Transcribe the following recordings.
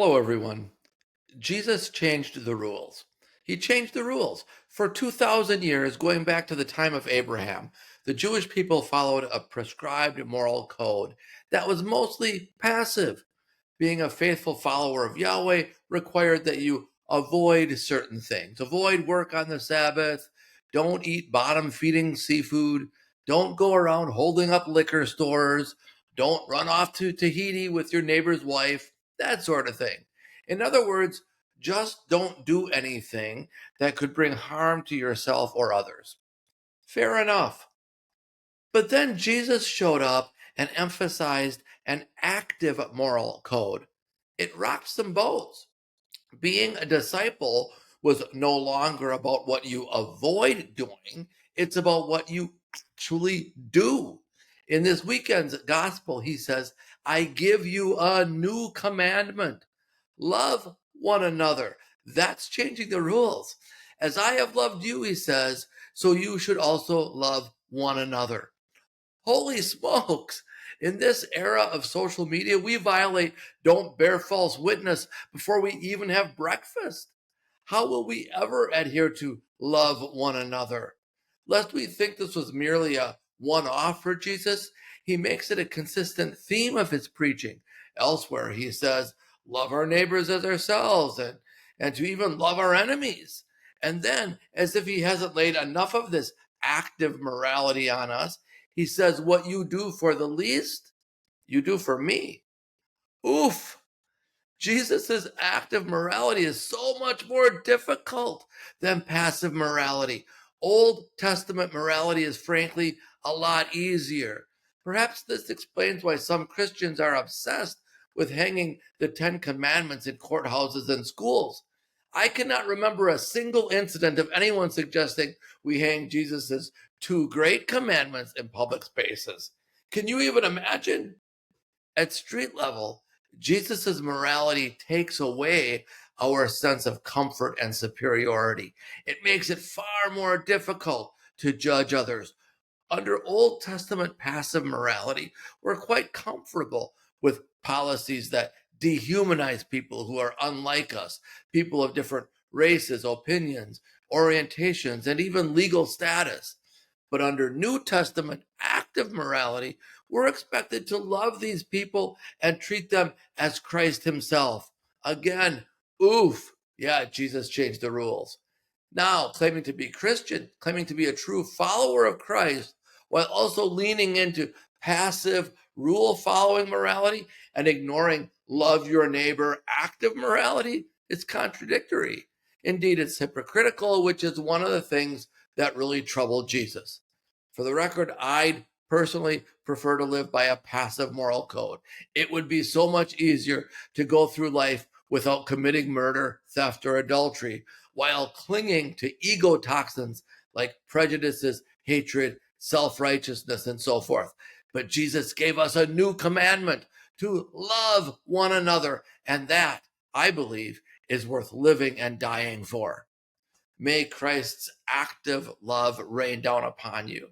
Hello, everyone. Jesus changed the rules. He changed the rules. For 2,000 years, going back to the time of Abraham, the Jewish people followed a prescribed moral code that was mostly passive. Being a faithful follower of Yahweh required that you avoid certain things. Avoid work on the Sabbath. Don't eat bottom feeding seafood. Don't go around holding up liquor stores. Don't run off to Tahiti with your neighbor's wife. That sort of thing. In other words, just don't do anything that could bring harm to yourself or others. Fair enough. But then Jesus showed up and emphasized an active moral code. It rocked some boats. Being a disciple was no longer about what you avoid doing, it's about what you actually do. In this weekend's gospel, he says, I give you a new commandment: love one another. That's changing the rules. As I have loved you, he says, so you should also love one another. Holy smokes. In this era of social media, we violate don't bear false witness before we even have breakfast. How will we ever adhere to love one another? Lest we think this was merely a one off for Jesus, he makes it a consistent theme of his preaching. Elsewhere, he says, love our neighbors as ourselves and to even love our enemies. And then, as if he hasn't laid enough of this active morality on us, he says, what you do for the least, you do for me. Oof. Jesus' active morality is so much more difficult than passive morality. Old Testament morality is frankly a lot easier. Perhaps this explains why some Christians are obsessed with hanging the Ten Commandments in courthouses and schools. I cannot remember a single incident of anyone suggesting we hang Jesus' two great commandments in public spaces. Can you even imagine? At street level, Jesus' morality takes away our sense of comfort and superiority. It makes it far more difficult to judge others. Under Old Testament passive morality, we're quite comfortable with policies that dehumanize people who are unlike us, people of different races, opinions, orientations, and even legal status. But under New Testament active morality, we're expected to love these people and treat them as Christ himself. Again, oof. Yeah, Jesus changed the rules. Now, claiming to be Christian, claiming to be a true follower of Christ, while also leaning into passive rule following morality and ignoring love your neighbor active morality, it's contradictory. Indeed, it's hypocritical, which is one of the things that really troubled Jesus. For the record, I'd personally prefer to live by a passive moral code. It would be so much easier to go through life without committing murder, theft, or adultery, while clinging to ego toxins like prejudices, hatred, self righteousness, and so forth. But Jesus gave us a new commandment to love one another, and that, I believe, is worth living and dying for. May Christ's active love rain down upon you.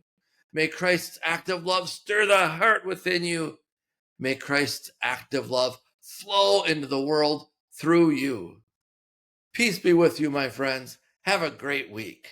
May Christ's active love stir the heart within you. May Christ's active love flow into the world through you. Peace be with you, my friends. Have a great week.